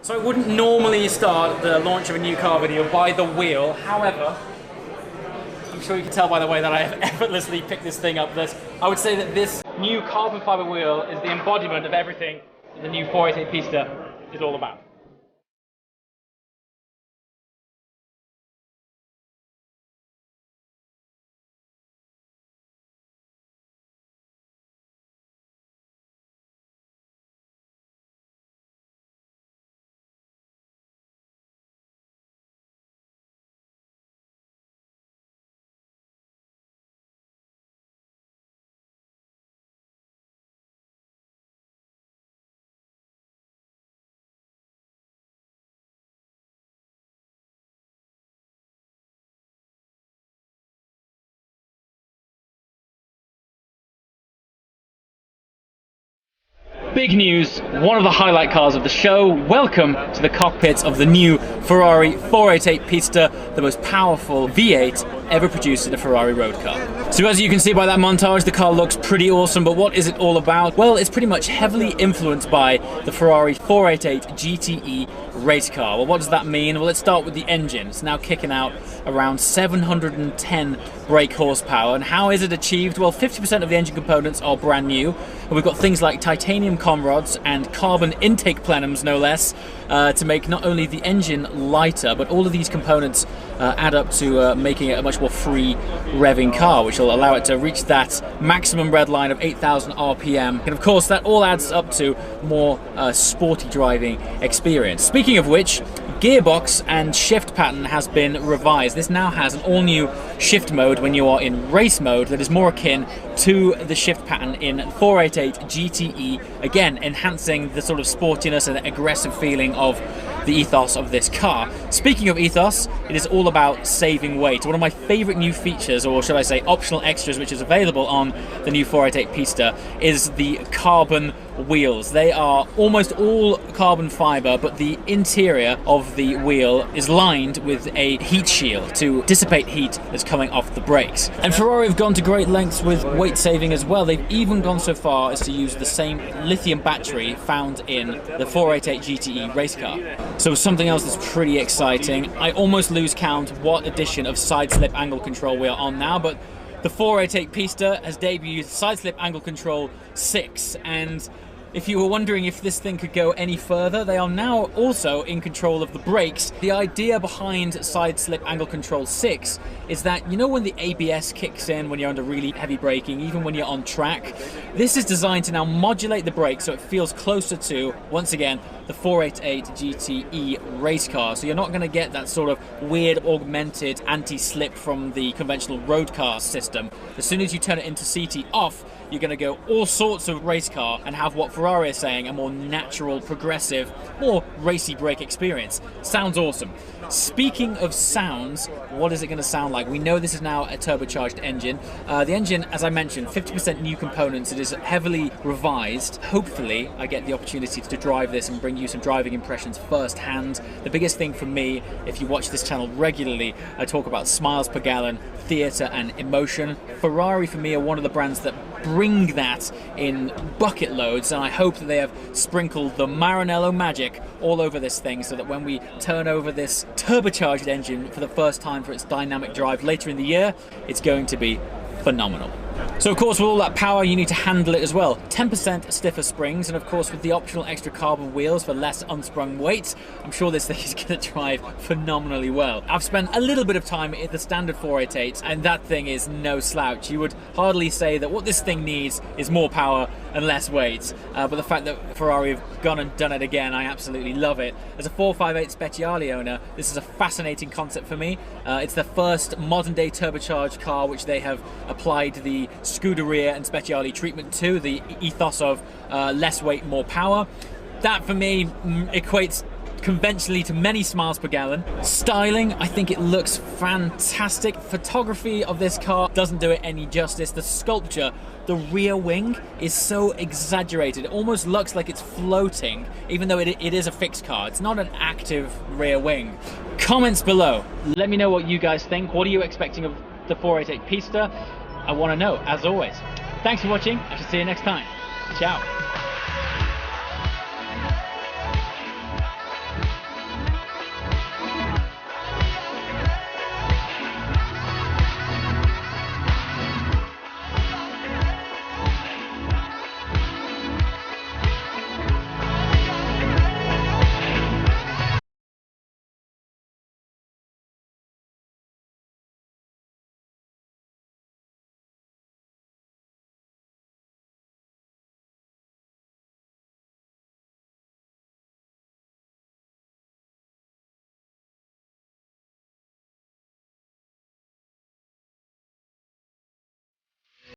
So I wouldn't normally start the launch of a new car video by the wheel, however, I'm sure you can tell by the way that I have effortlessly picked this thing up that I would say that this new carbon fiber wheel is the embodiment of everything the new 488 Pista is all about. Big news, one of the highlight cars of the show. Welcome to the cockpit of the new Ferrari 488 Pista, the most powerful V8 ever produced in a Ferrari road car. So as you can see by that montage, the car looks pretty awesome, but what is it all about? Well, it's pretty much heavily influenced by the Ferrari 488 GTE race car. Well, what does that mean? Well, let's start with the engine. It's now kicking out around 710 brake horsepower. And how is it achieved? Well, 50% of the engine components are brand new. And we've got things like titanium com rods and carbon intake plenums, no less, to make not only the engine lighter, but all of these components add up to making it a much more free revving car, which will allow it to reach that maximum red line of 8,000 RPM. And of course, that all adds up to more sporty driving experience. Speaking of which, gearbox and shift pattern has been revised. This now has an all-new shift mode when you are in race mode that is more akin to the shift pattern in 488 GTE, again enhancing the sort of sportiness and aggressive feeling of the ethos of this car. Speaking of ethos, it is all about saving weight. One of my favorite new features, or should I say optional extras, which is available on the new 488 Pista, is the carbon wheels. They are almost all carbon fiber, but the interior of the wheel is lined with a heat shield to dissipate heat that's coming off the brakes. And Ferrari have gone to great lengths with weight saving as well. They've even gone so far as to use the same lithium battery found in the 488 GTE race car. So something else that's pretty exciting. I almost lose count what edition of side slip angle control we are on now, but the 488 Pista has debuted side slip angle control 6, and if you were wondering if this thing could go any further, they are now also in control of the brakes. The idea behind side slip angle control 6 is that, you know, when the ABS kicks in when you're under really heavy braking, even when you're on track, this is designed to now modulate the brake so it feels closer to, once again, the 488 GTE race car. So you're not going to get that sort of weird augmented anti-slip from the conventional road car system. As soon as you turn it into CT off, you're going to go all sorts of race car and have what Ferrari is saying, a more natural, progressive, more racy brake experience. Sounds awesome. Speaking of sounds, what is it going to sound like? We know this is now a turbocharged engine. The engine, as I mentioned, 50% new components. It is heavily revised. Hopefully, I get the opportunity to drive this and bring you some driving impressions firsthand. The biggest thing for me, if you watch this channel regularly, I talk about smiles per gallon, theatre and emotion. Ferrari, for me, are one of the brands that bring that in bucket loads, and I hope that they have sprinkled the Maranello magic all over this thing so that when we turn over this turbocharged engine for the first time for its dynamic drive later in the year, it's going to be phenomenal. So of course, with all that power, you need to handle it as well. 10% stiffer springs, and of course with the optional extra carbon wheels for less unsprung weight, I'm sure this thing is going to drive phenomenally well. I've spent a little bit of time in the standard 488, and that thing is no slouch. You would hardly say that what this thing needs is more power and less weight, but the fact that Ferrari have gone and done it again, I absolutely love it. As a 458 Speciale owner, this is a fascinating concept for me. It's the first modern day turbocharged car which they have applied the Scuderia and Speciale treatment to, the ethos of less weight, more power. That for me equates conventionally to many smiles per gallon. Styling, I think it looks fantastic. Photography of this car doesn't do it any justice. The sculpture, the rear wing is so exaggerated. It almost looks like it's floating, even though it is a fixed car. It's not an active rear wing. Comments below. Let me know what you guys think. What are you expecting of the 488 Pista? I want to know, as always. Thanks for watching. I shall see you next time. Ciao.